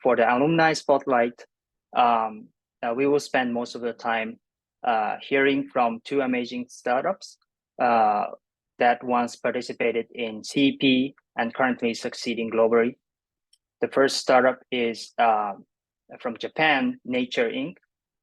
For the alumni spotlight, we will spend most of the time hearing from two amazing startups that once participated in CEP and currently succeeding globally. The first startup is from Japan, Nature Inc.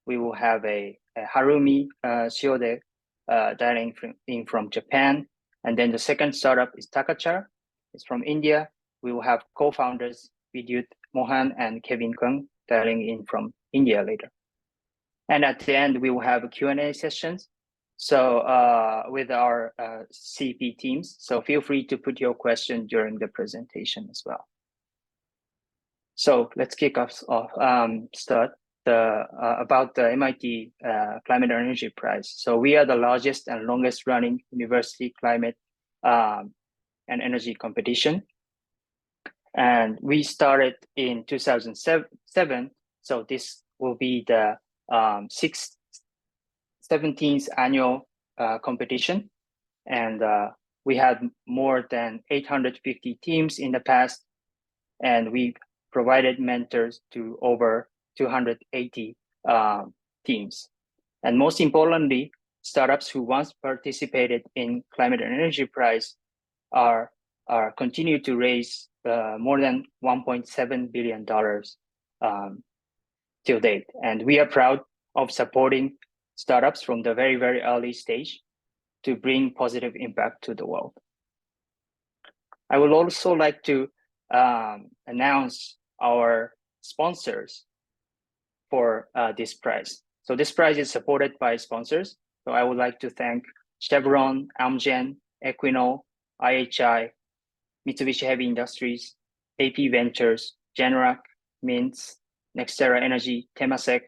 We will have a Haruumi Shiode dialing in from Japan. And then the second startup is Takachar. It's from India. We will have co-founders Vidyut, Mohan, and Kevin Kung dialing in from India later. And at the end, we will have Q&A sessions. So with our CP teams. So feel free to put your question during the presentation as well. So let's kick off. Start about the MIT Climate and Energy Prize. So we are the largest and longest running university climate and energy competition. And we started in 2007. So this will be the 17th annual competition. And we had more than 850 teams in the past. And we provided mentors to over 280 teams. And most importantly, startups who once participated in Climate and Energy Prize are continue to raise more than $1.7 billion till date. And we are proud of supporting startups from the very, very early stage to bring positive impact to the world. I would also like to announce our sponsors for this prize. So this prize is supported by sponsors. So I would like to thank Chevron, Amgen, Equinor, IHI, Mitsubishi Heavy Industries, AP Ventures, Generac, Mintz, Nextera Energy, Temasek,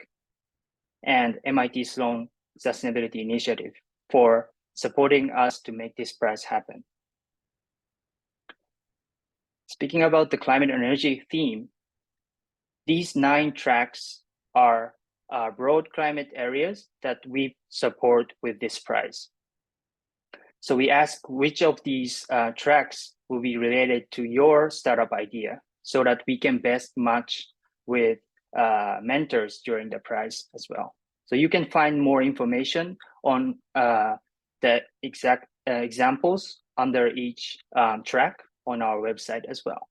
and MIT Sloan Sustainability Initiative for supporting us to make this prize happen. Speaking about the climate and energy theme, these 9 tracks are broad climate areas that we support with this prize. So we ask which of these tracks will be related to your startup idea so that we can best match with mentors during the prize as well. So you can find more information on the exact examples under each track on our website as well.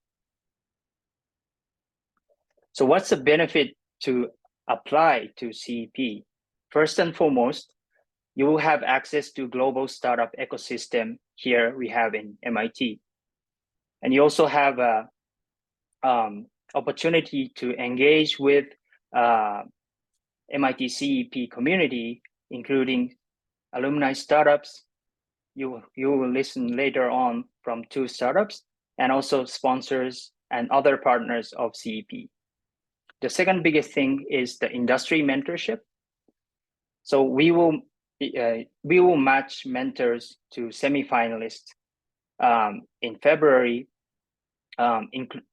So what's the benefit to apply to CEP? First and foremost, you will have access to global startup ecosystem here we have in MIT. And you also have an opportunity to engage with MIT CEP community, including alumni startups. You will listen later on from 2 startups and also sponsors and other partners of CEP. The second biggest thing is the industry mentorship. So we will match mentors to semifinalists in February.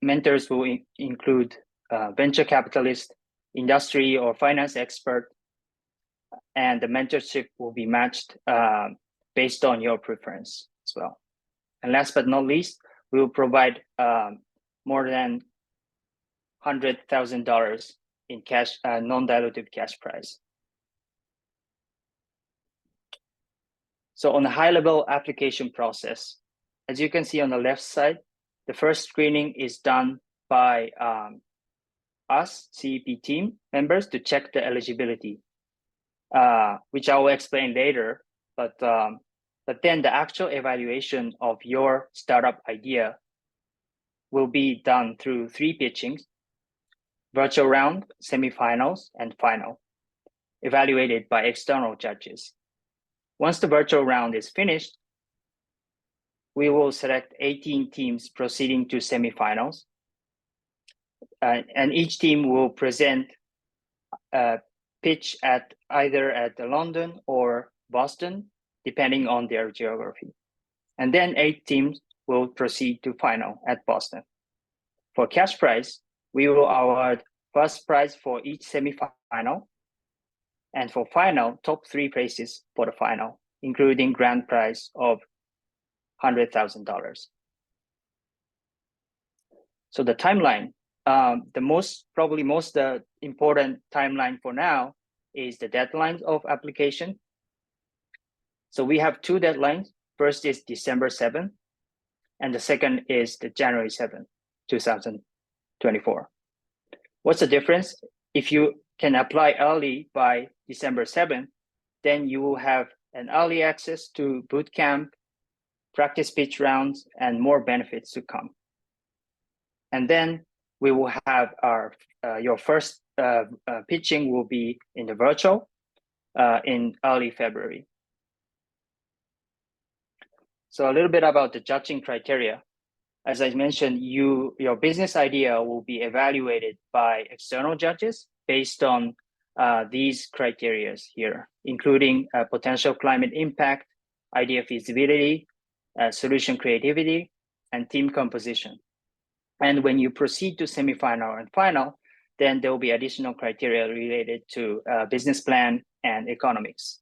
Mentors will include venture capitalist, industry or finance expert, and the mentorship will be matched based on your preference as well. And last but not least, we will provide more than $100,000 in cash, non-dilutive cash prize. So on the high-level application process, as you can see on the left side, the first screening is done by us, CEP team members, to check the eligibility, which I will explain later. But then the actual evaluation of your startup idea will be done through 3 pitchings: virtual round, semifinals, and final, evaluated by external judges. Once the virtual round is finished, we will select 18 teams proceeding to semifinals. And each team will present a pitch at either London or Boston, depending on their geography. And then 8 teams will proceed to final at Boston. For cash prize, we will award first prize for each semifinal, and for final, top 3 places for the final, including grand prize of $100,000. So the timeline, probably most important timeline for now is the deadline of application. So we have two deadlines. First is December 7th, and the second is the January 7th, 2024. What's the difference? If you can apply early by December 7th, then you will have an early access to bootcamp, practice pitch rounds, and more benefits to come. And then we will have your first pitching will be in the virtual in early February. So a little bit about the judging criteria. As I mentioned, your business idea will be evaluated by external judges based on these criteria here, including potential climate impact, idea feasibility, solution creativity, and team composition. And when you proceed to semifinal and final, then there will be additional criteria related to business plan and economics.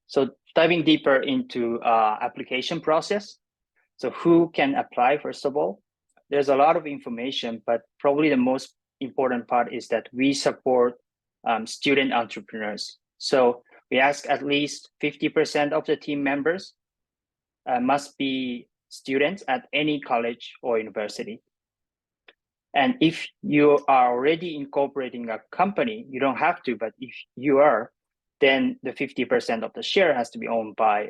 So diving deeper into application process. So who can apply, first of all? There's a lot of information, but probably the most important part is that we support student entrepreneurs. So we ask at least 50% of the team members must be students at any college or university. And if you are already incorporating a company, you don't have to, but if you are, then the 50% of the share has to be owned by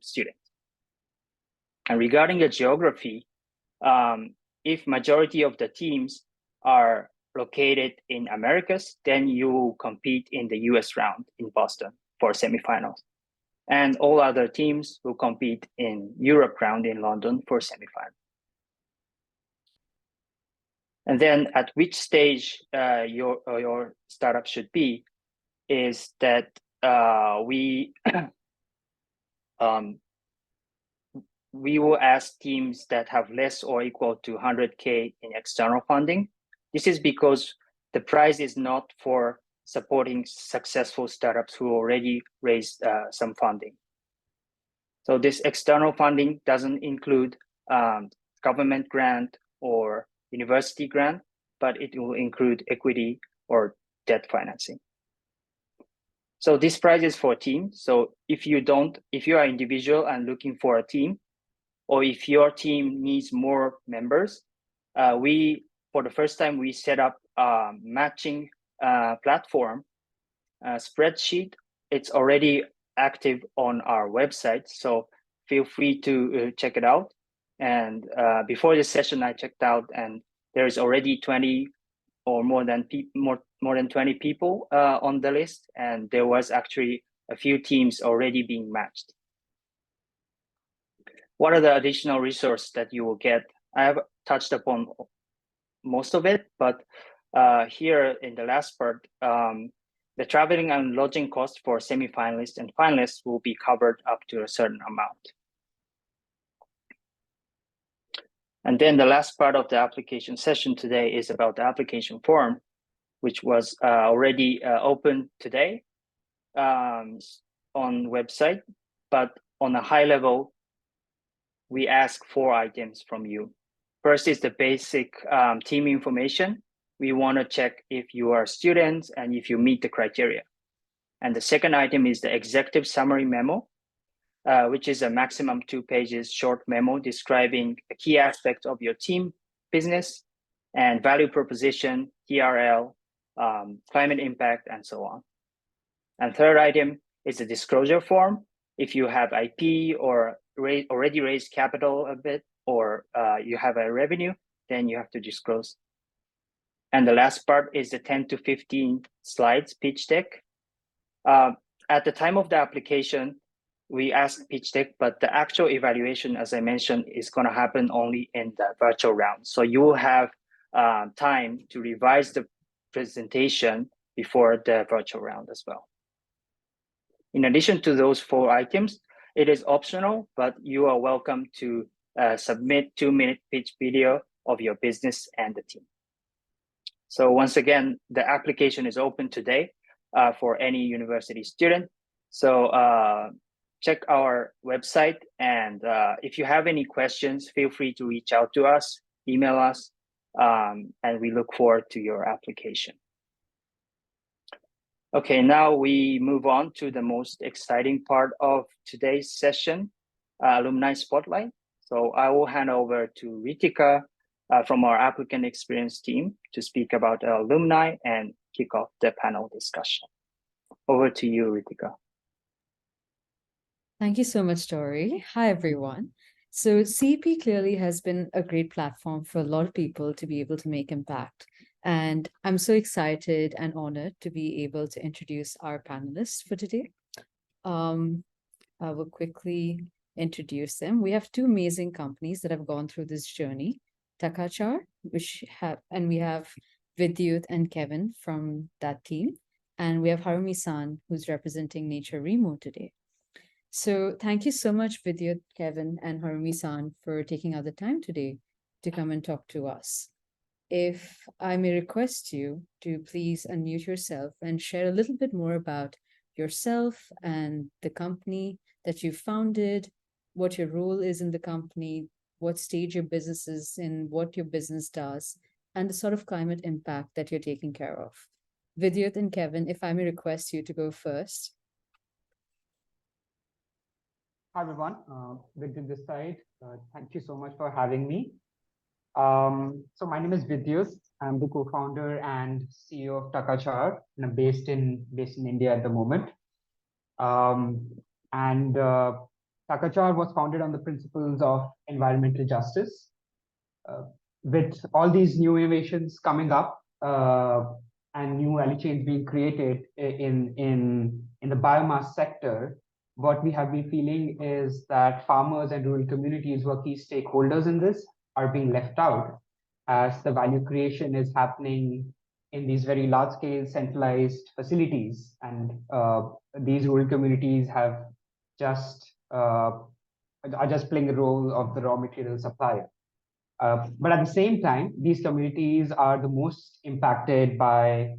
students. And regarding the geography, if majority of the teams are located in Americas, then you will compete in the US round in Boston for semifinals. And all other teams will compete in Europe round in London for semifinals. And then at which stage your startup should be is that we will ask teams that have less or equal to 100K in external funding. This is because the prize is not for supporting successful startups who already raised some funding. So this external funding doesn't include government grant or university grant, but it will include equity or debt financing. So this prize is for teams. So if you are individual and looking for a team, or if your team needs more members, for the first time, we set up a matching platform, spreadsheet. It's already active on our website, so feel free to check it out. And before this session, I checked out, and there is already 20 or more than 20 people on the list, and there was actually a few teams already being matched. What are the additional resources that you will get? I have touched upon most of it, but here in the last part, the traveling and lodging costs for semifinalists and finalists will be covered up to a certain amount. And then the last part of the application session today is about the application form, which was already open today on website, but on a high level, we ask 4 items from you. First is the basic team information. We want to check if you are students and if you meet the criteria. And the second item is the executive summary memo, which is a maximum 2 pages short memo describing a key aspect of your team business and value proposition, TRL, climate impact, and so on. And third item is the disclosure form. If you have IP or already raised capital a bit, or you have a revenue, then you have to disclose. And the last part is the 10 to 15 slides pitch deck. At the time of the application, we asked pitch deck, but the actual evaluation, as I mentioned, is going to happen only in the virtual round. So you will have time to revise the presentation before the virtual round as well. In addition to those 4 items, it is optional, but you are welcome to submit 2-minute pitch video of your business and the team. So once again, the application is open today for any university student. So check our website, and if you have any questions, feel free to reach out to us email us, and we look forward to your application. Okay, now we move on to the most exciting part of today's session, Alumni Spotlight. So I will hand over to Ritika from our applicant experience team to speak about alumni and kick off the panel discussion. Over to you, Ritika. Thank you so much, Tori. Hi, everyone. So CEP clearly has been a great platform for a lot of people to be able to make impact. And I'm so excited and honored to be able to introduce our panelists for today. I will quickly introduce them. We have two amazing companies that have gone through this journey, Takachar, and we have Vidyut and Kevin from that team. And we have Haruumi-san, who's representing Nature Remo today. So thank you so much, Vidyut, Kevin, and Haruumi-san for taking out the time today to come and talk to us. If I may request you to please unmute yourself and share a little bit more about yourself and the company that you founded, what your role is in the company, what stage your business is in, what your business does, and the sort of climate impact that you're taking care of. Vidyut and Kevin, if I may request you to go first. Hi, everyone. Vidyut this side. Thank you so much for having me. So my name is Vidyut. I'm the co-founder and CEO of Takachar, and I'm based in India at the moment. Takachar was founded on the principles of environmental justice. With all these new innovations coming up and new value chains being created in the biomass sector, what we have been feeling is that farmers and rural communities who are key stakeholders in this are being left out, as the value creation is happening in these very large-scale centralized facilities, and these rural communities are just playing the role of the raw material supplier. But at the same time, these communities are the most impacted by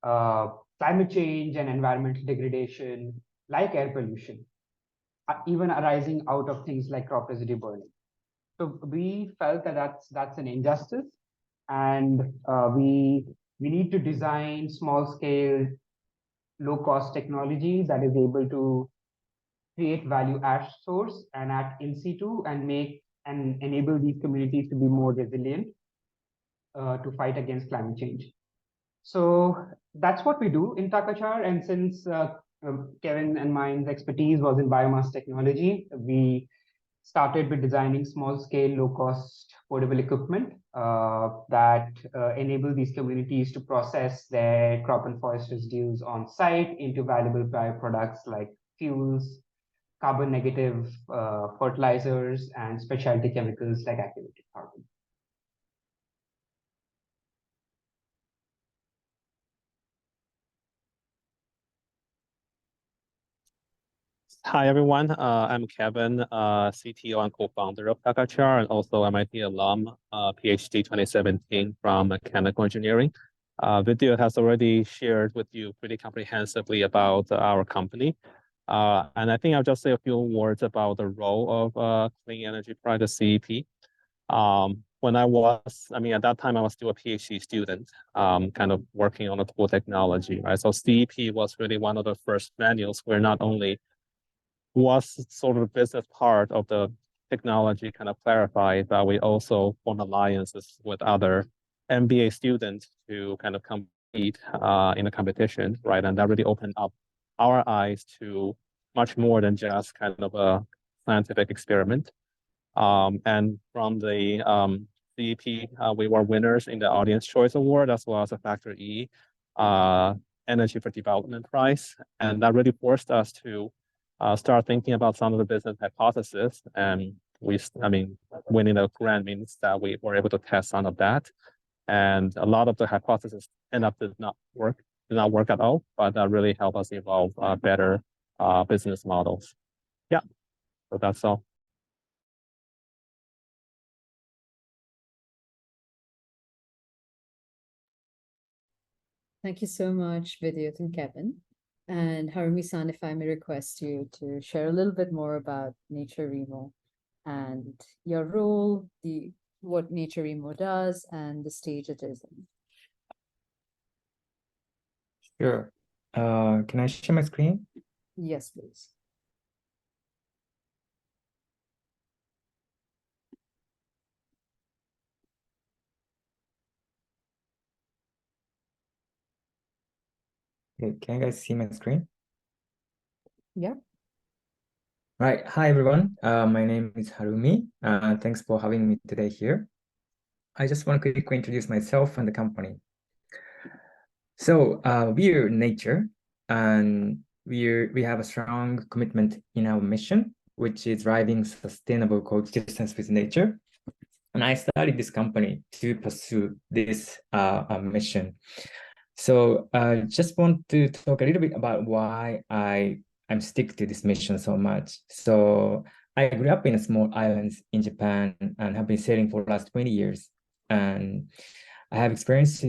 climate change and environmental degradation, like air pollution, even arising out of things like crop residue burning. So we felt that that's an injustice, and we need to design small-scale, low-cost technology that is able to create value at source and at in situ, and enable these communities to be more resilient to fight against climate change. So that's what we do in Takachar. And since Kevin and mine's expertise was in biomass technology, we started with designing small-scale, low-cost, portable equipment that enable these communities to process their crop and forest residues on site into valuable bioproducts like fuels, carbon negative fertilizers, and specialty chemicals like activated carbon. Hi, everyone. I'm Kevin, CTO and co-founder of Takachar, and also MIT alum, PhD 2017 from mechanical engineering. Vidyut has already shared with you pretty comprehensively about our company. And I think I'll just say a few words about the role of Clean Energy Project CEP. When at that time, I was still a PhD student, kind of working on the tool technology, right? So CEP was really one of the first manuals where not only was sort of the business part of the technology kind of clarified, but we also formed alliances with other MBA students to kind of compete in the competition, right? And that really opened up our eyes to much more than just kind of a scientific experiment. And from the CEP, we were winners in the Audience Choice Award, as well as a Factor E Energy for Development Prize. And that really forced us to start thinking about some of the business hypotheses. And winning the grant means that we were able to test some of that. And a lot of the hypotheses did not work at all, but that really helped us evolve better business models. Yeah, so that's all. Thank you so much, Vidyut and Kevin. And Haruumi-san, if I may request you to share a little bit more about Nature Remo and your role, what Nature Emo does and the stage it is in. Sure. Can I share my screen? Yes, please. Okay, can you guys see my screen? Yeah. Right. Hi, everyone. My name is Harumi. Thanks for having me today here. I just want to quickly introduce myself and the company. So we're nature, and we have a strong commitment in our mission, which is driving sustainable coexistence with nature. And I started this company to pursue this mission. So I just want to talk a little bit about why I'm stick to this mission so much. So I grew up in a small island in Japan and have been sailing for the last 20 years. And I have experience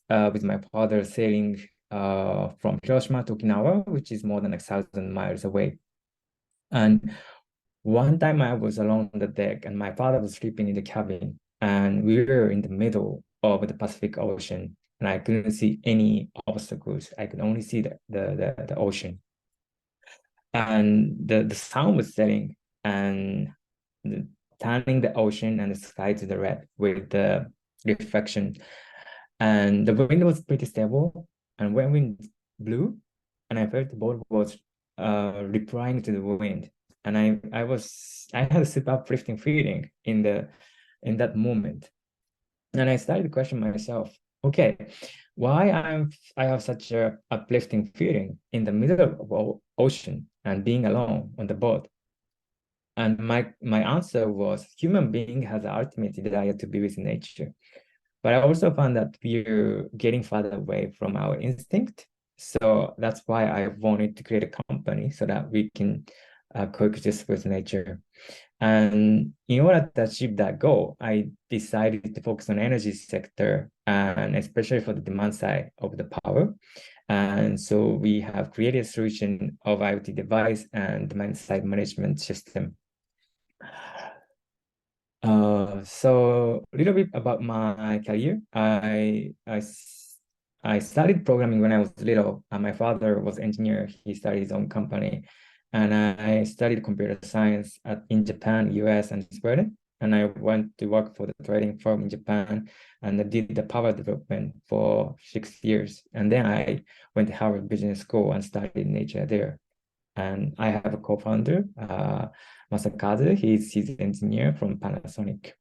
with my father sailing from Hiroshima to Okinawa, which is more than 1,000 miles away. And one time I was alone on the deck and my father was sleeping in the cabin, and we were in the middle of the Pacific Ocean, and I couldn't see any obstacles. I could only see the ocean. And the sun was setting and turning the ocean and the sky to the red with the reflection. And the wind was pretty stable. And when wind blew, and I felt the boat was replying to the wind. And I had a super uplifting feeling in that moment. And I started to question myself, okay, why I have such a uplifting feeling in the middle of the ocean and being alone on the boat? And my answer was human being has the ultimate desire to be with nature. But I also found that we're getting farther away from our instinct. So that's why I wanted to create a company so that we can coexist with nature. And in order to achieve that goal, I decided to focus on energy sector, and especially for the demand side of the power. And so we have created a solution of IoT device and demand side management system. So a little bit about my career. I started programming when I was little. My father was engineer. He started his own company. And I studied computer science in Japan, US, and Sweden. And I went to work for the trading firm in Japan, and I did the power development for 6 years. And then I went to Harvard Business School and studied nature there. And I have a co-founder, Masakazu. He's an engineer from Panasonic.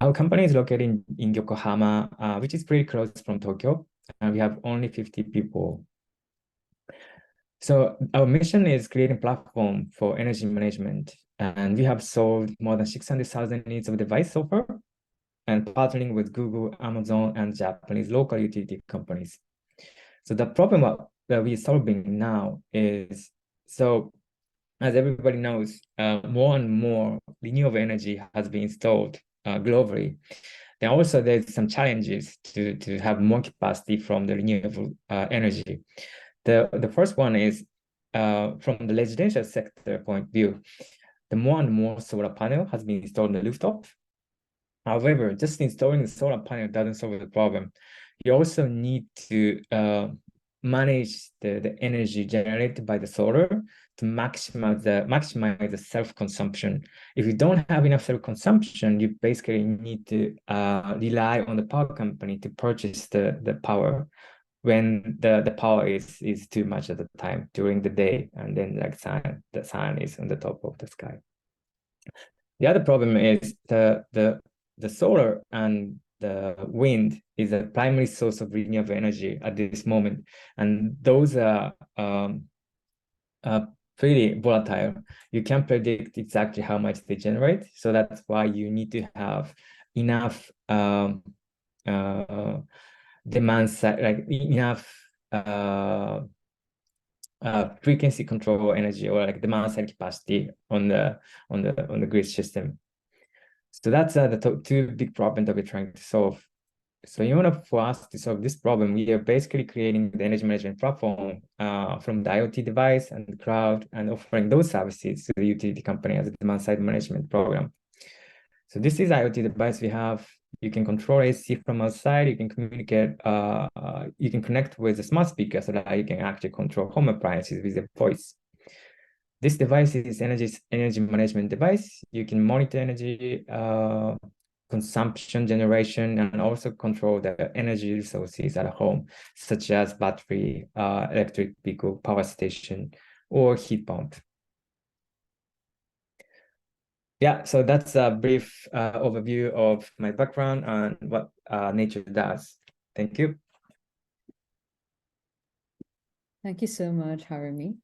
Our company is located in Yokohama, which is pretty close from Tokyo. And we have only 50 people. So our mission is creating platform for energy management. And we have sold more than 600,000 units of device so far, and partnering with Google, Amazon, and Japanese local utility companies. So the problem that we're solving now is, so as everybody knows, more and more renewable energy has been installed globally. Then also there's some challenges to have more capacity from the renewable energy. The first one is from the residential sector point of view, the more and more solar panel has been installed on the rooftop. However, just installing the solar panel doesn't solve the problem. You also need to manage the energy generated by the solar to maximize the self-consumption. If you don't have enough self-consumption, you basically need to rely on the power company to purchase the power when the power is too much at the time during the day, and then like the sun is on the top of the sky. The other problem is the solar and the wind is a primary source of renewable energy at this moment, and those are pretty volatile. You can't predict exactly how much they generate, so that's why you need to have enough demand side, like enough frequency control energy, or like demand side capacity on the grid system. So that's the two big problems that we're trying to solve. So in order for us to solve this problem, we are basically creating the energy management platform from the IoT device and the cloud, and offering those services to the utility company as a demand side management program. So this is IoT device we have. You can control AC from outside. You can communicate. You can connect with a smart speaker so that you can actually control home appliances with a voice. This device is energy management device. You can monitor energy consumption, generation, and also control the energy resources at home, such as battery, electric vehicle, power station, or heat pump. Yeah, so that's a brief overview of my background and what Nature does. Thank you. Thank you so much, Haruumi.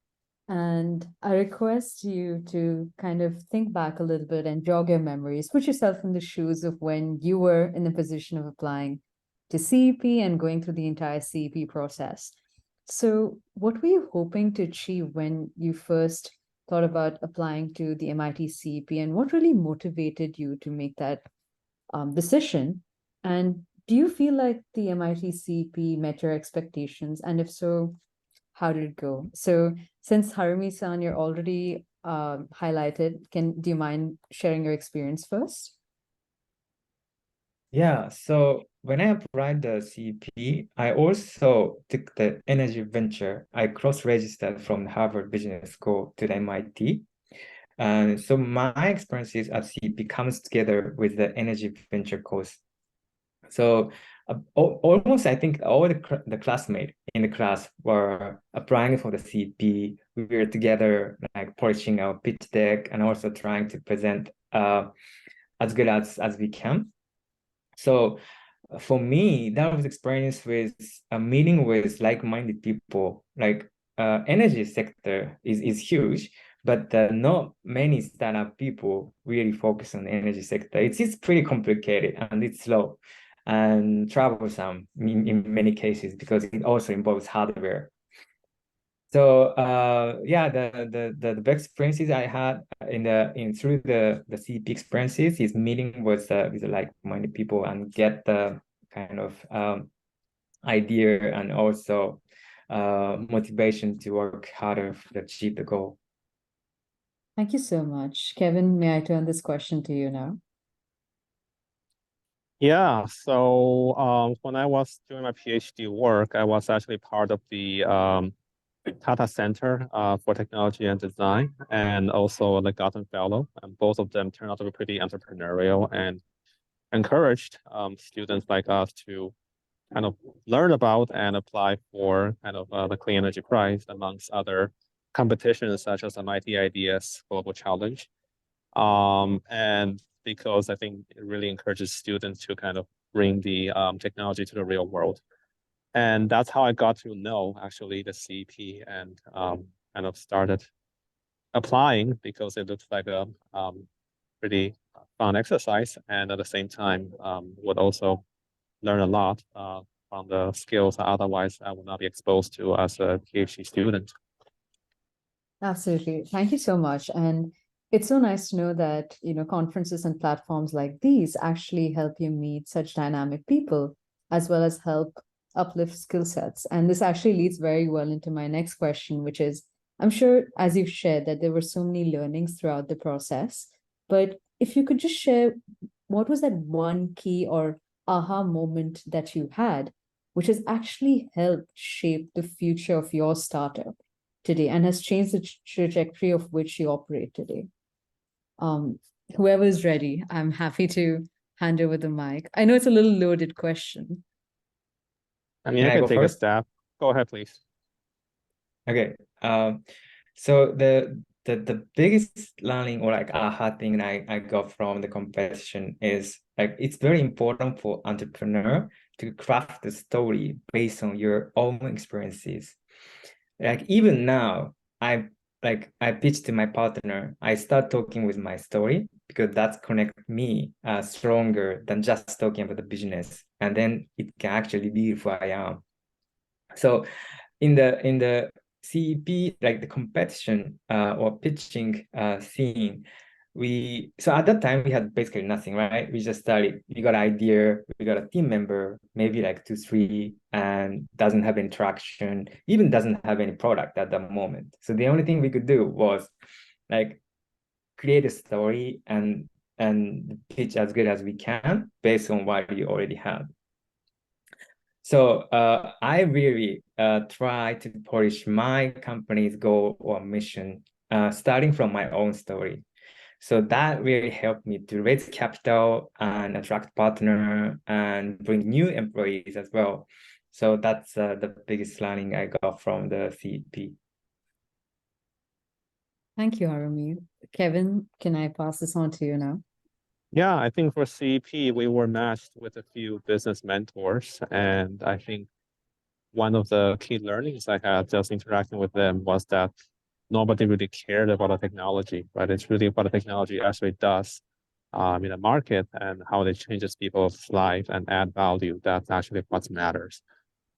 And I request you to kind of think back a little bit and jog your memories. Put yourself in the shoes of when you were in the position of applying to CEP and going through the entire CEP process. So what were you hoping to achieve when you first thought about applying to the MIT CEP, and what really motivated you to make that decision? And do you feel like the MIT CEP met your expectations? And if so, how did it go? So since Haruumi-san, you're already highlighted, do you mind sharing your experience first? Yeah, so when I applied the CEP, I also took the energy venture. I cross-registered from Harvard Business School to the MIT. And so my experiences at CEP comes together with the energy venture course. So almost, I think all the classmates in the class were applying for the CEP. We were together, like polishing our pitch deck and also trying to present as good as we can. So for me, that was experience with a meeting with like-minded people. Like energy sector is huge, but not many startup people really focus on the energy sector. It's pretty complicated and it's slow and troublesome in many cases because it also involves hardware. So yeah, the best experiences I had through the CEP experiences is meeting with like-minded people and get the kind of idea and also motivation to work harder to achieve the goal. Thank you so much. Kevin, may I turn this question to you now? Yeah, so when I was doing my PhD work, I was actually part of the Tata Center for Technology and Design, and also the Gotham Fellow. And both of them turned out to be pretty entrepreneurial and encouraged students like us to kind of learn about and apply for kind of the Clean Energy Prize, amongst other competitions such as MIT Ideas Global Challenge. And because I think it really encourages students to kind of bring the technology to the real world. And that's how I got to know actually the CEP and kind of started applying because it looks like a pretty fun exercise, and at the same time would also learn a lot from the skills that otherwise I would not be exposed to as a PhD student. Absolutely. Thank you so much. And it's so nice to know that, conferences and platforms like these actually help you meet such dynamic people, as well as help uplift skill sets. And this actually leads very well into my next question, which is, I'm sure, as you've shared, that there were so many learnings throughout the process, but if you could just share, what was that one key or aha moment that you had, which has actually helped shape the future of your startup today and has changed the trajectory of which you operate today? Whoever is ready, I'm happy to hand over the mic. I know it's a little loaded question. I mean, I can take a stab. Go ahead, please. Okay. So the biggest learning or like aha thing I got from the competition is like it's very important for entrepreneur to craft the story based on your own experiences. Like even now, I pitched to my partner. I start talking with my story because that connects me stronger than just talking about the business, and then it can actually be who I am. So in the CEP, like the competition or pitching scene, so at that time we had basically nothing, right? We just started. We got an idea, we got a team member, maybe like 2-3, and doesn't have any traction, even doesn't have any product at the moment. So the only thing we could do was like create a story and and pitch as good as we can based on what you already have. So I really try to polish my company's goal or mission, starting from my own story. So that really helped me to raise capital and attract partner and bring new employees as well. So that's the biggest learning I got from the CEP. Thank you, Haruumi. Kevin, can I pass this on to you now? Yeah, I think for CEP, we were matched with a few business mentors. And I think one of the key learnings I had just interacting with them was that nobody really cared about the technology, right? It's really what the technology actually does in the market and how it changes people's life and add value. That's actually what matters,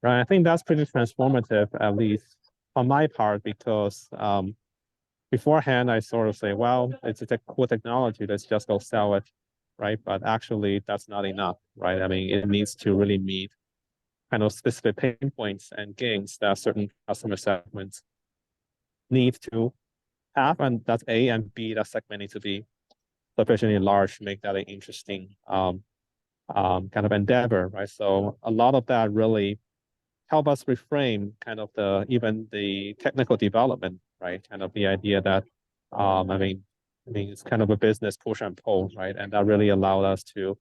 right? I think that's pretty transformative, at least on my part, because beforehand, I sort of say, well, it's a cool technology, let's just go sell it, right? But actually, that's not enough, right? I mean, it needs to really meet kind of specific pain points and gains that certain customer segments need to have, and that's A, and B, that segment needs to be sufficiently large to make that an interesting kind of endeavor, right? So a lot of that really help us reframe kind of even the technical development, right? Kind of the idea that I mean it's kind of a business push and pull, right? And that really allowed us to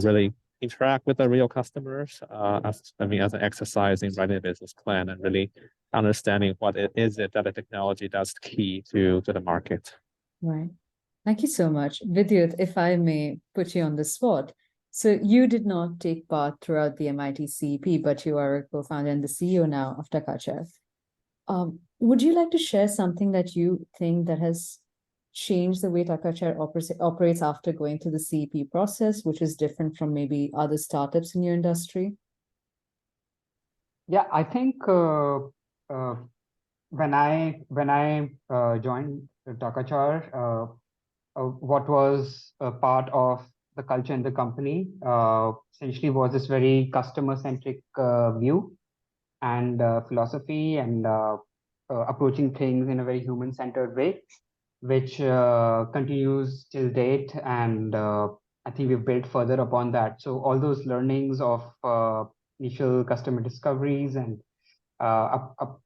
really interact with the real customers as an exercise in writing a business plan and really understanding what it is that the technology that's key to the market. Right. Thank you so much. Vidyut, if I may put you on the spot. So you did not take part throughout the MIT CEP, but you are a co-founder and the CEO now of Takachar. Would you like to share something that you think that has changed the way Takachar operates after going through the CEP process, which is different from maybe other startups in your industry? Yeah, I think when I joined Takachar, what was a part of the culture in the company essentially was this very customer-centric view and philosophy and approaching things in a very human-centered way, which continues till date. And I think we've built further upon that. So all those learnings of initial customer discoveries and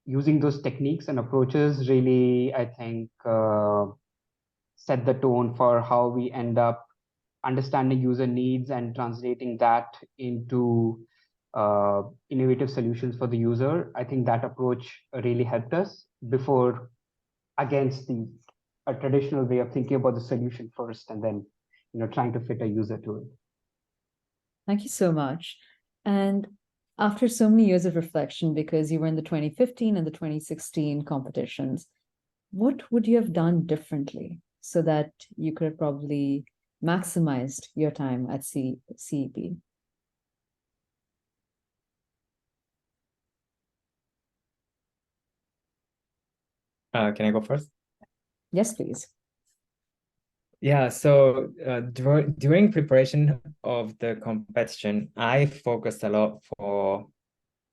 using those techniques and approaches really, I think, set the tone for how we end up understanding user needs and translating that into innovative solutions for the user. I think that approach really helped us before against a traditional way of thinking about the solution first and then trying to fit a user to it. Thank you so much. And after so many years of reflection, because you were in the 2015 and the 2016 competitions, what would you have done differently so that you could have probably maximized your time at CEP? Can I go first? Yes, please. Yeah, so during preparation of the competition, I focused a lot for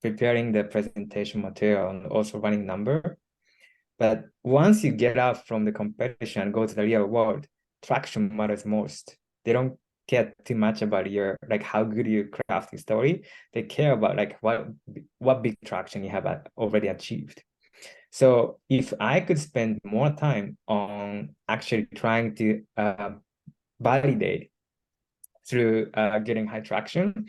preparing the presentation material and also running number. But once you get out from the competition and go to the real world, traction matters most. They don't care too much about how good you craft your story. They care about what big traction you have already achieved. So if I could spend more time on actually trying to validate through getting high traction,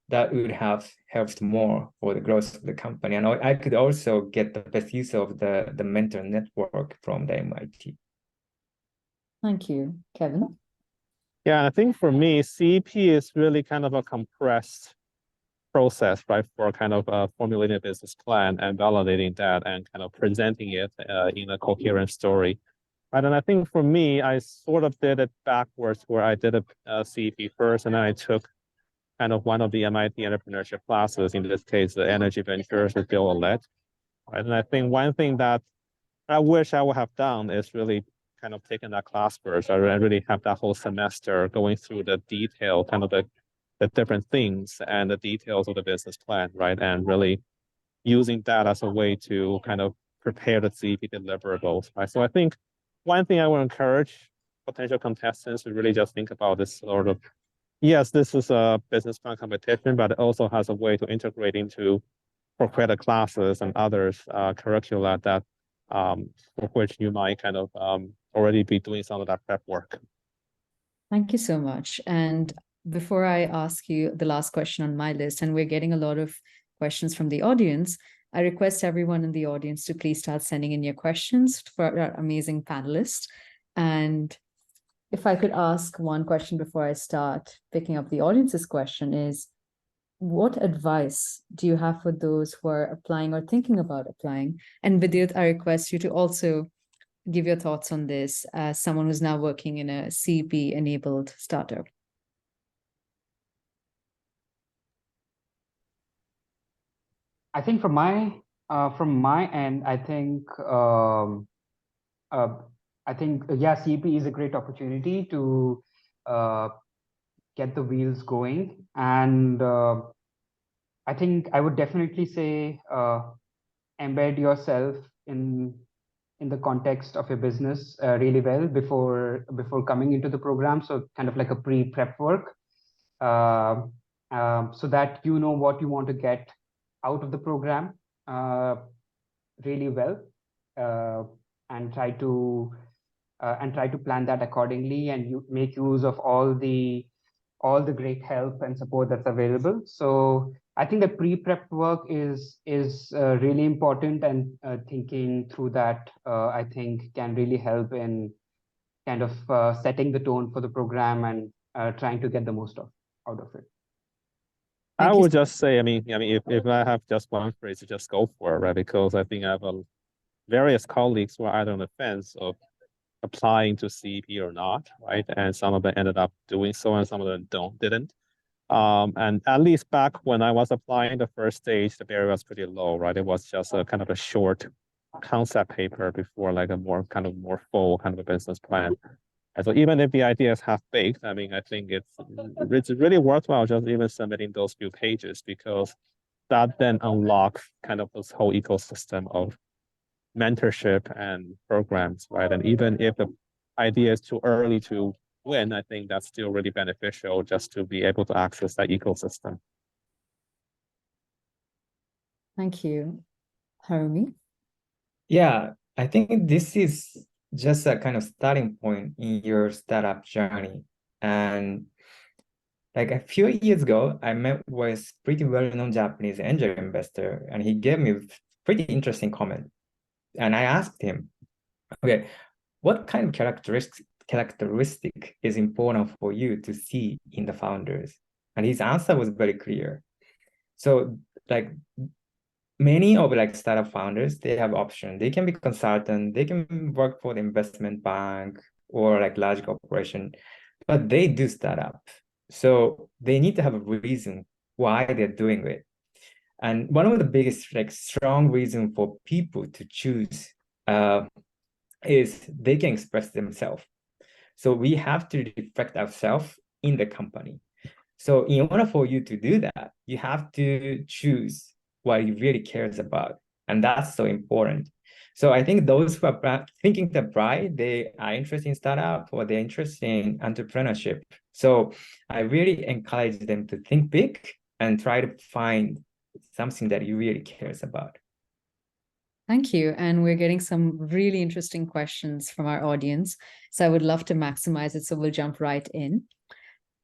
that would have helped more for the growth of the company. And I could also get the best use of the mentor network from the MIT. Thank you. Kevin? Yeah, I think for me, CEP is really kind of a compressed process, right, for kind of formulating a business plan and validating that and kind of presenting it in a coherent story. Right, and I think for me, I sort of did it backwards, where I did a CEP first, and then I took kind of one of the MIT entrepreneurship classes, in this case, the Energy Ventures with Bill Olet. Right, and I think one thing that I wish I would have done is really kind of taken that class first. I really have that whole semester going through the detail, kind of the different things and the details of the business plan, right? And really using that as a way to kind of prepare the CEP deliverables, right? So I think one thing I would encourage potential contestants to really just think about this sort of, yes, this is a business plan competition, but it also has a way to integrate into for credit classes and others curricula that for which you might kind of already be doing some of that prep work. Thank you so much. And before I ask you the last question on my list, and we're getting a lot of questions from the audience, I request everyone in the audience to please start sending in your questions for our amazing panelists. And if I could ask one question before I start picking up the audience's question is, what advice do you have for those who are applying or thinking about applying? And Vidyut, I request you to also give your thoughts on this as someone who's now working in a CEP-enabled startup. I think from my end, I think yeah, CEP is a great opportunity to get the wheels going, and I think I would definitely say embed yourself in the context of your business really well before coming into the program. So kind of like a pre-prep work, so that you know what you want to get out of the program really well, and try to plan that accordingly, and you make use of all the great help and support that's available. So I think the pre-prep work is really important, and thinking through that I think can really help in kind of setting the tone for the program and trying to get the most out of it. I would just say, I mean, if I have just one phrase, to just go for it, right? Because I think I have various colleagues who are either on the fence of applying to CEP or not, right? And some of them ended up doing so, and some of them didn't. And at least back when I was applying the first stage, the barrier was pretty low, right? It was just a kind of a short concept paper before like a more full kind of a business plan. And so even if the idea is half-baked, I mean, I think it's really worthwhile just even submitting those few pages, because that then unlocks kind of this whole ecosystem of mentorship and programs, right? And even if the idea is too early to win, I think that's still really beneficial just to be able to access that ecosystem. Thank you. Haruumi? Yeah, I think this is just a kind of starting point in your startup journey. And like a few years ago, I met with pretty well-known Japanese angel investor, and he gave me a pretty interesting comment. And I asked him, okay, what kind of characteristic is important for you to see in the founders? And his answer was very clear. So like many of like startup founders, they have options. They can be consultant, they can work for the investment bank or like large corporation, but they do startup. So they need to have a reason why they're doing it. And one of the biggest like strong reason for people to choose is they can express themselves. So we have to reflect ourselves in the company. So in order for you to do that, you have to choose what you really cares about. And that's so important. So I think those who are thinking to apply, they are interested in startup or they're interested in entrepreneurship. So I really encourage them to think big and try to find something that you really cares about. Thank you. And we're getting some really interesting questions from our audience. So I would love to maximize it. So we'll jump right in.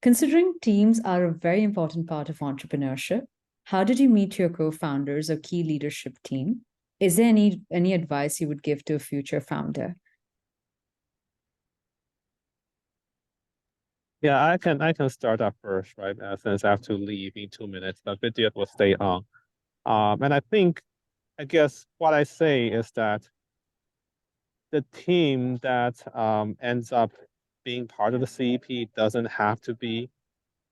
Considering teams are a very important part of entrepreneurship, how did you meet your co-founders or key leadership team? Is there any advice you would give to a future founder? Yeah, I can start up first, right? Since I have to leave in 2 minutes, but Vidyut will stay on. And I guess what I say is that the team that ends up being part of the CEP doesn't have to be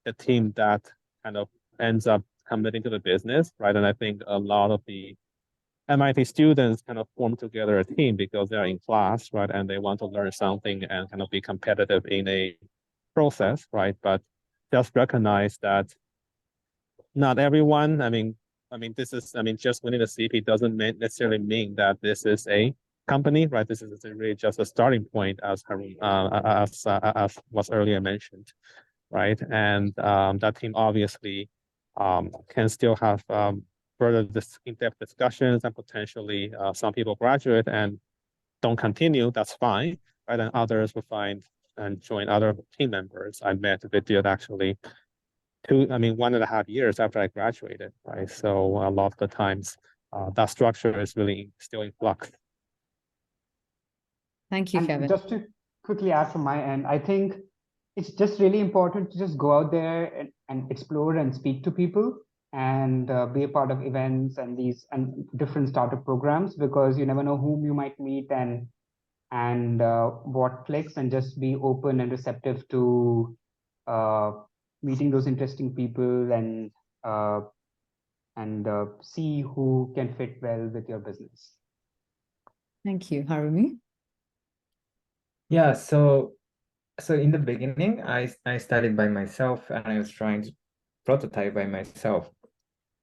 the team that kind of ends up committing to the business, right? And I think a lot of the MIT students kind of form together a team because they're in class, right? And they want to learn something and kind of be competitive in a process, right? But just recognize that not everyone, just winning the CEP doesn't necessarily mean that this is a company, right? This is really just a starting point, as was earlier mentioned, right? And that team obviously can still have further in-depth discussions, and potentially some people graduate and don't continue. That's fine, right? And others will find and join other team members. I met Vidyut actually 1.5 years after I graduated, right? So a lot of the times that structure is really still in flux. Thank you, And Kevin. just to quickly add from my end, I think it's just really important to just go out there and explore and speak to people and be a part of events and different startup programs, because you never know whom you might meet and what clicks, and just be open and receptive to meeting those interesting people and see who can fit well with your business. Thank you, Haruumi. Yeah, so in the beginning, I started by myself, and I was trying to prototype by myself.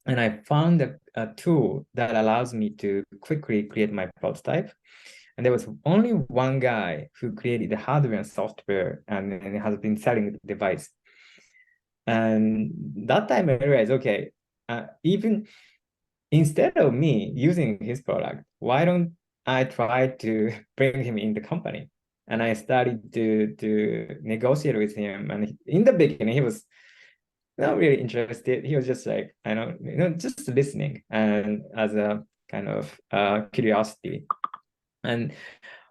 And I found a tool that allows me to quickly create my prototype. And there was only one guy who created the hardware and software, and has been selling the device. And that time I realized, okay, even instead of me using his product, why don't I try to bring him in the company? And I started to negotiate with him. And in the beginning, he was not really interested. He was just like, just listening, and as a kind of curiosity. And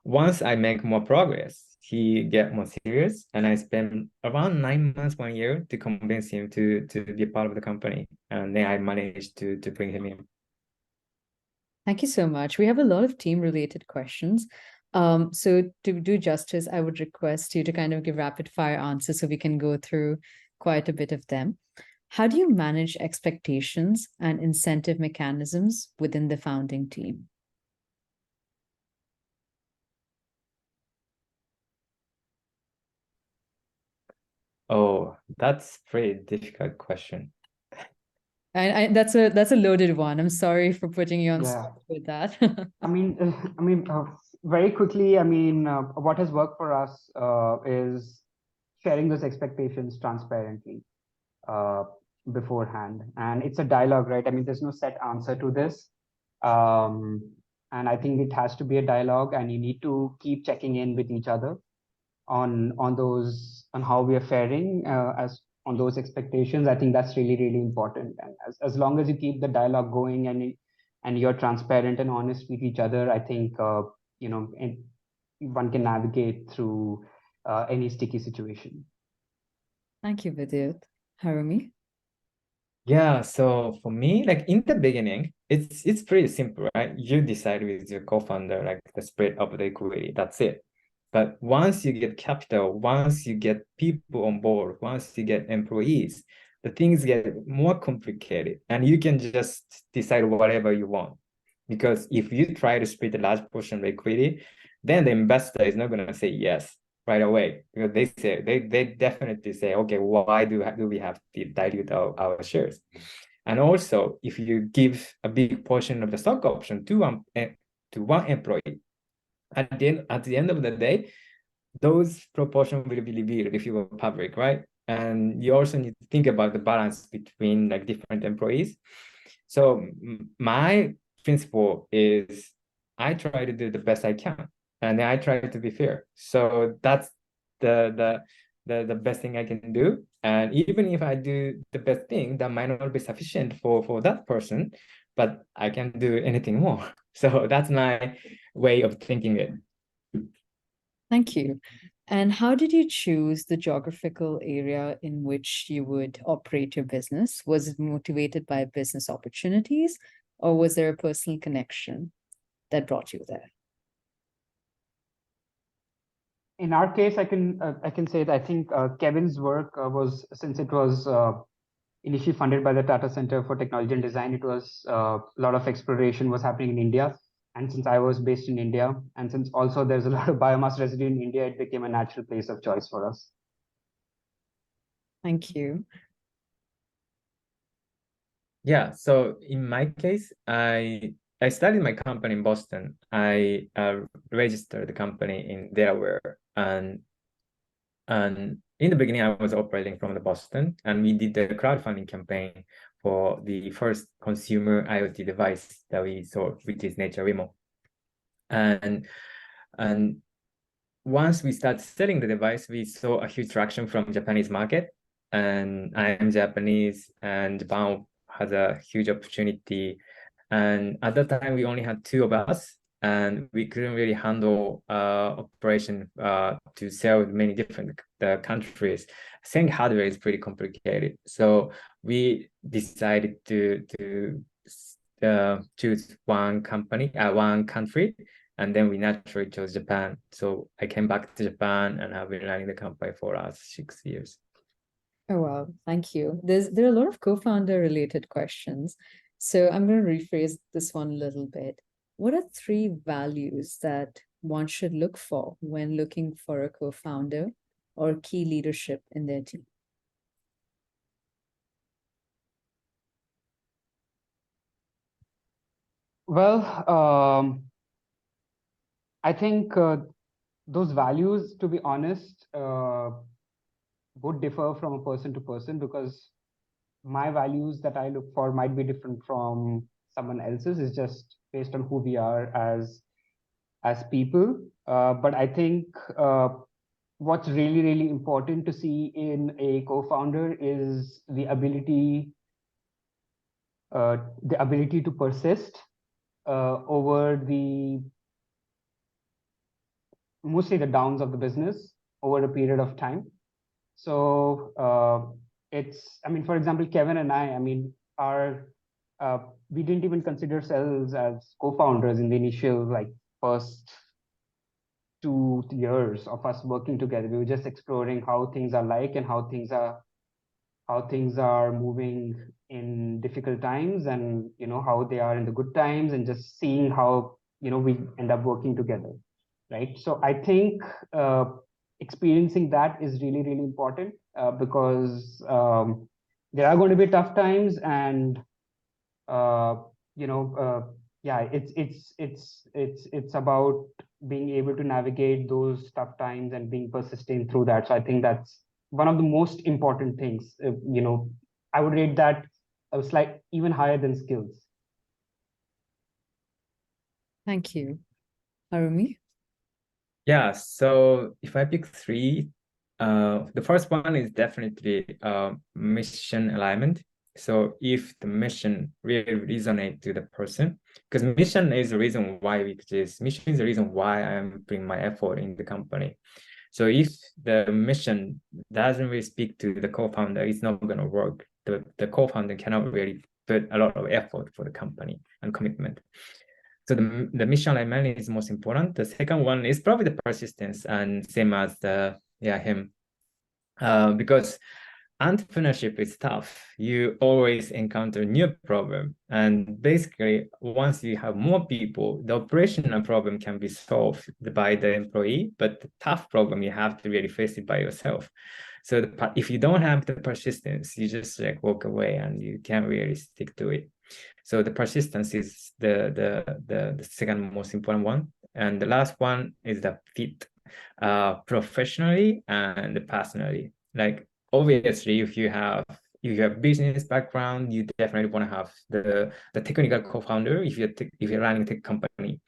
once I make more progress, he get more serious, and I spent around 9 months, 1 year to convince him to be a part of the company. And then I managed to bring him in. Thank you so much. We have a lot of team-related questions. So to do justice, I would request you to kind of give rapid fire answers so we can go through quite a bit of them. How do you manage expectations and incentive mechanisms within the founding team? Oh, that's a pretty difficult question. And that's a loaded one. I'm sorry for putting you on spot with that. Very quickly, what has worked for us is sharing those expectations transparently beforehand. And it's a dialogue, right? There's no set answer to this. And I think it has to be a dialogue, and you need to keep checking in with each other on how we are faring as on those expectations. I think that's really, really important. And as long as you keep the dialogue going and you're transparent and honest with each other, I think one can navigate through any sticky situation. Thank you, Vidyut. Haruumi? Yeah, so for me, like in the beginning, it's pretty simple, right? You decide with your co-founder, like the spread of the equity, that's it. But once you get capital, once you get people on board, once you get employees, the things get more complicated, and you can just decide whatever you want. Because if you try to split a large portion of equity, then the investor is not going to say yes right away, because they definitely say, okay, why do we have to dilute our shares? And also, if you give a big portion of the stock option to one employee, at the end of the day, those proportions will be revealed if you were public, right? And you also need to think about the balance between like different employees. So my principle is I try to do the best I can, and I try to be fair. So that's the best thing I can do. And even if I do the best thing, that might not be sufficient for that person, but I can do anything more. So that's my way of thinking it. Thank you. And how did you choose the geographical area in which you would operate your business? Was it motivated by business opportunities, or was there a personal connection that brought you there? In our case, I can say that I think Kevin's work was, since it was initially funded by the Tata Center for Technology and Design, it was a lot of exploration was happening in India. And since I was based in India, and since also there's a lot of biomass residue in India, it became a natural place of choice for us. Thank you. Yeah, so in my case, I I started my company in Boston. I registered the company in Delaware, and in the beginning, I was operating from the Boston, and we did the crowdfunding campaign for the first consumer IoT device that we sold, which is Nature Wemo. And once we started selling the device, we saw a huge traction from Japanese market. And I am Japanese, and Japan has a huge opportunity. And at that time, we only had 2 of us, and we couldn't really handle operation to sell many different countries. Selling hardware is pretty complicated. So we decided to choose one company, one country, and then we naturally chose Japan. So I came back to Japan, and I've been running the company for the last 6 years. Oh, wow. Thank you. There are a lot of co-founder related questions. So I'm going to rephrase this one a little bit. What are 3 values that one should look for when looking for a co-founder or key leadership in their team? Well, I think those values, to be honest, would differ from a person to person, because my values that I look for might be different from someone else's. It's just based on who we are as people. But I think what's really, really important to see in a co-founder is the ability to persist over mostly the downs of the business over a period of time. So I mean, for example, Kevin and I mean, we didn't even consider ourselves as co-founders in the initial first 2 years of us working together. We were just exploring how things are like and how things are moving in difficult times, and how they are in the good times, and just seeing how we end up working together, right? So I think experiencing that is really, really important, because there are going to be tough times, and yeah, it's about being able to navigate those tough times and being persistent through that. So I think that's one of the most important things. I would rate that even higher than skills. Thank you. Haruumi? Yeah, so if I pick 3, the first one is definitely mission alignment. So if the mission really resonates to the person, because mission is the reason why we exist. Mission is the reason why I'm putting my effort in the company. So if the mission doesn't really speak to the co-founder, it's not going to work. The co-founder cannot really put a lot of effort for the company and commitment. So the mission alignment is most important. The second one is probably the persistence, and same as him, because entrepreneurship is tough. You always encounter new problem, and basically once you have more people, the operational problem can be solved by the employee, but the tough problem you have to really face it by yourself. So if you don't have the persistence, you just walk away and you can't really stick to it. So the persistence is the second most important one, and the last one is the fit, professionally and personally. Obviously, if you have business background, you definitely want to have the technical co-founder if you're running a tech company.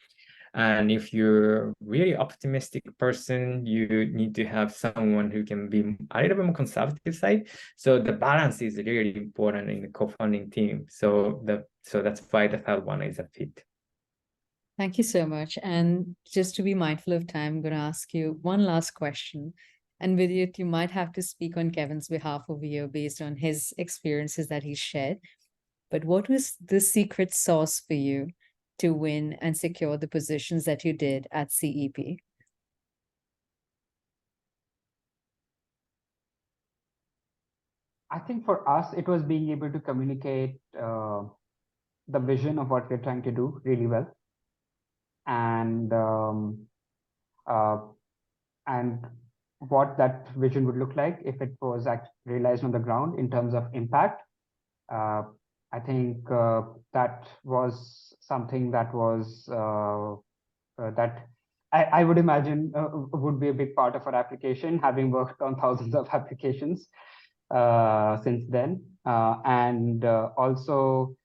And if you're really optimistic person, you need to have someone who can be a little bit more conservative side. So the balance is really important in the co-founding team. So that's why the third one is a fit. Thank you so much. And just to be mindful of time, I'm going to ask you one last question. And Vidyut, you might have to speak on Kevin's behalf over here based on his experiences that he shared. But what was the secret sauce for you to win and secure the positions that you did at CEP? I think for us, it was being able to communicate the vision of what we're trying to do really well, and what that vision would look like if it was realized on the ground in terms of impact. I think that was something that was that I would imagine would be a big part of our application, having worked on thousands of applications since then. And also,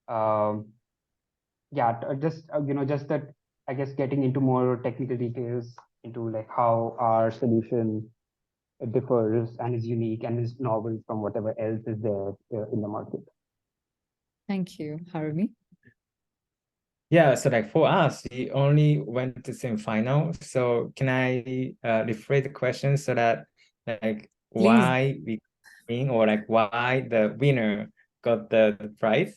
yeah, just just that, I guess, getting into more technical details into like how our solution differs and is unique and is novel from whatever else is there in the market. Thank you, Haruumi. Yeah, so like for us, we only went to semi-final. So can I rephrase the question so that like why we win, or like why the winner got the prize?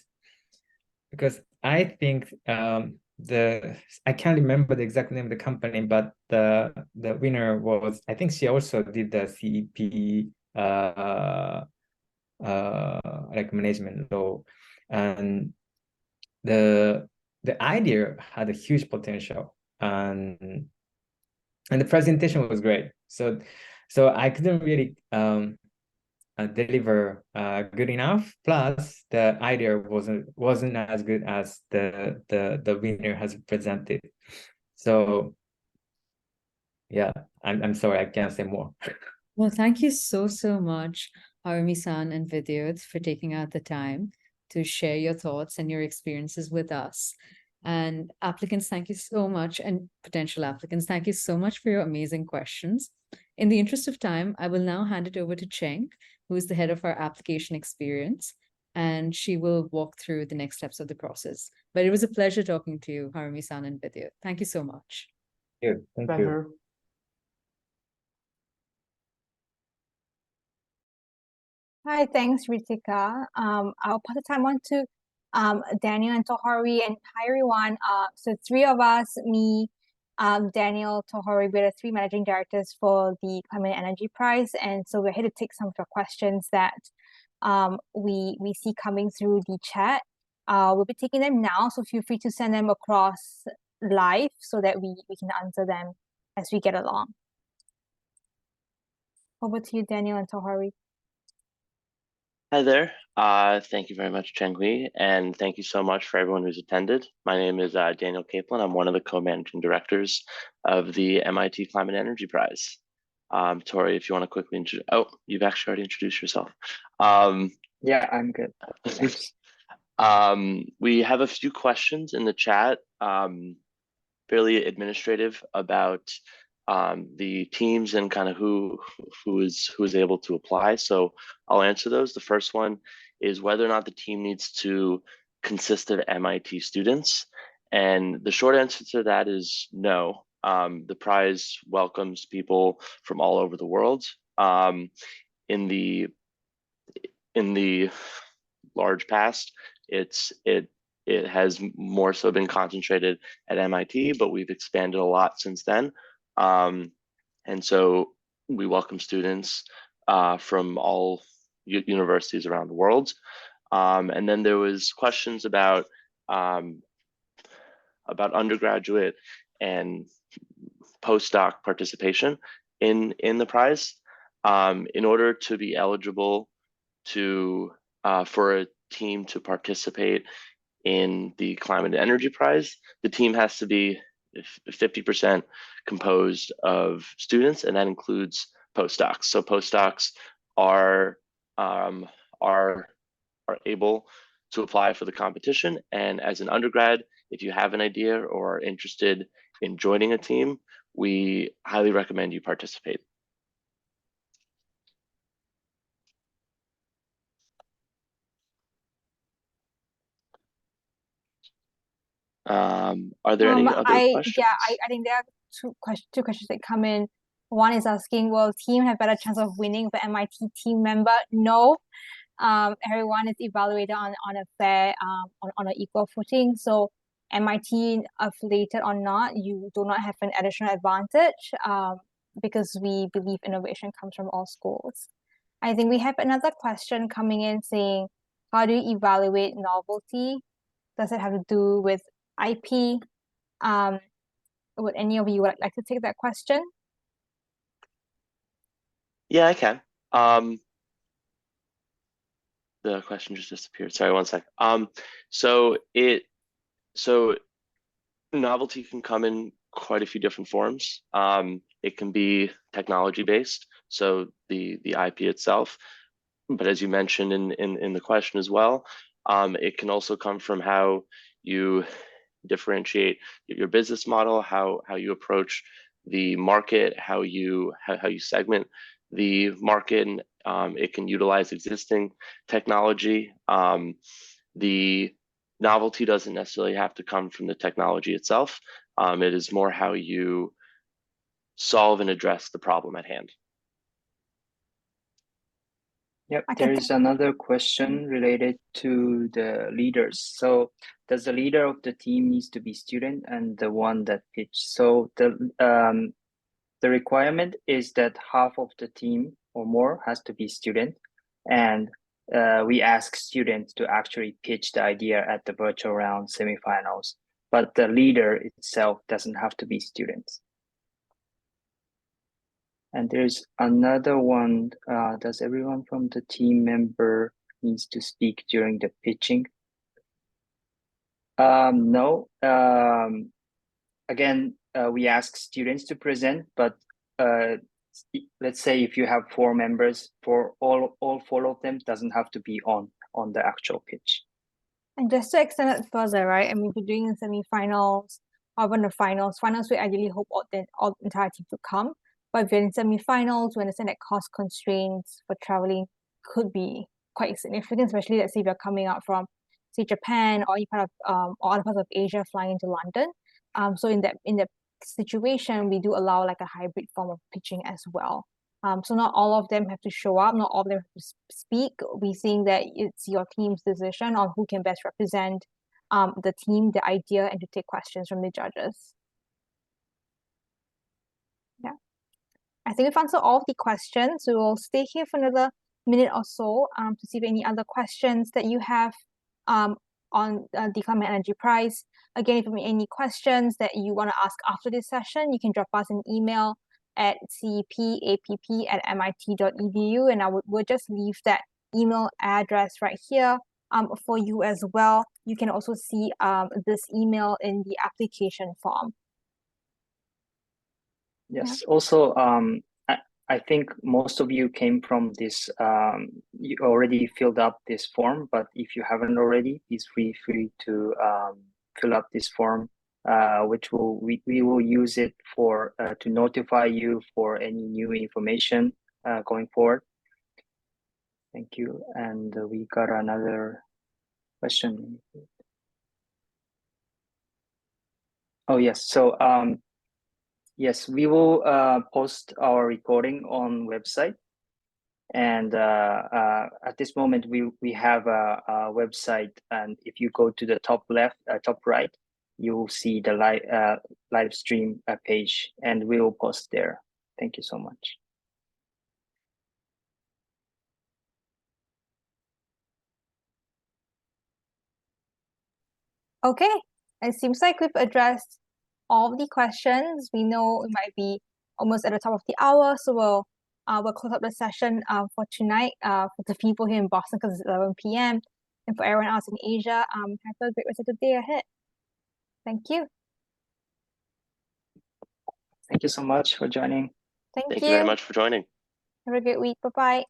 Because I think I can't remember the exact name of the company, but the winner was, I think she also did the CEP like management law, and the idea had a huge potential, and the presentation was great. So I couldn't really deliver good enough. Plus, the idea wasn't as good as the winner has presented. So yeah, I'm sorry, I can't say more. Well, thank you so much, Haruumi-san and Vidyut, for taking out the time to share your thoughts and your experiences with us. And applicants, thank you so much, and potential applicants, thank you so much for your amazing questions. In the interest of time, I will now hand it over to Cheng, who is the head of our application experience, and she will walk through the next steps of the process. But it was a pleasure talking to you, Haruumi-san and Vidyut. Thank you so much. Thank you. Hi, thanks, Ritika. I'll pass the time on to Daniel and Tohori. And hi, everyone. So three of us, me, Daniel, Tohori, we're the three managing directors for the Climate and Energy Prize. And so we're here to take some of your questions that we see coming through the chat. We'll be taking them now, so feel free to send them across live so that we can answer them as we get along. Over to you, Daniel and Tohori. Hi there. Thank you very much, Chenghui, and thank you so much for everyone who's attended. My name is Daniel Kaplan. I'm one of the co-managing directors of the MIT Climate and Energy Prize. Tori, if you want to quickly introduce, oh, you've actually already introduced yourself. Yeah, I'm good. Thanks. We have a few questions in the chat, fairly administrative, about the teams and kind of who is able to apply. So I'll answer those. The first one is whether or not the team needs to consist of MIT students. And the short answer to that is no. The prize welcomes people from all over the world. In the large past, it has more so been concentrated at MIT, but we've expanded a lot since then. And so we welcome students from all universities around the world. And then there was questions about undergraduate and postdoc participation in the prize. In order to be eligible to for a team to participate in the Climate and Energy Prize, the team has to be 50% composed of students, and that includes postdocs. So postdocs are able to apply for the competition. And as an undergrad, if you have an idea or are interested in joining a team, we highly recommend you participate. Are there any other questions? Yeah, I think there are two questions that come in. One is asking, will team have better chance of winning with an MIT team member? No. Everyone is evaluated on a fair, on an equal footing. So MIT affiliated or not, you do not have an additional advantage because we believe innovation comes from all schools. I think we have another question coming in saying, how do you evaluate novelty? Does it have to do with IP? Would any of you like to take that question? Yeah, I can. the question just disappeared. Sorry, one sec. So novelty can come in quite a few different forms. It can be technology based, so the IP itself. But as you mentioned in the question as well, it can also come from how you differentiate your business model, how you approach the market, how you segment the market. And, it can utilize existing technology. The novelty doesn't necessarily have to come from the technology itself. It is more how you solve and address the problem at hand. Yep, there is another question related to the leaders. So does the leader of the team needs to be student and the one that pitch? So the requirement is that half of the team or more has to be student, and we ask students to actually pitch the idea at the virtual round semifinals, but the leader itself doesn't have to be students. And there's another one, does everyone from the team member needs to speak during the pitching? No, again, we ask students to present, but let's say if you have 4 members, for all 4 of them doesn't have to be on the actual pitch. And just to extend it further, right? I mean, if you're doing semifinals or even the finals, we ideally hope all the entire team to come. But if you're in semifinals, we understand that cost constraints for traveling could be quite significant, especially let's say if you're coming out from, say, Japan or any part of or other parts of Asia flying into London. So in that situation, we do allow like a hybrid form of pitching as well. So not all of them have to show up, not all of them have to speak. We think that it's your team's decision on who can best represent the team, the idea, and to take questions from the judges. Yeah, I think we've answered all of the questions. We will stay here for another minute or so to see if any other questions that you have on the Climate Energy Prize. Again, if you have any questions that you want to ask after this session, you can drop us an email at cepapp@mit.edu, and we'll just leave that email address right here for you as well. You can also see this email in the application form. Yes, also, I think most of you came from this, you already filled up this form, but if you haven't already, please feel free to fill up this form, which we will use it for to notify you for any new information going forward. Thank you. And we got another question. Oh yes, so yes, we will post our recording on website. And at this moment, we have a website, and if you go to the top left, top right, you will see the live stream page, and we will post there. Thank you so much. Okay, it seems like we've addressed all of the questions. We know it might be almost at the top of the hour, so we'll close up the session for tonight for the people here in Boston because it's 11 p.m. And for everyone else in Asia, have a great rest of the day ahead. Thank you. Thank you so much for joining. Thank you very much for joining. Have a great week. Bye-bye.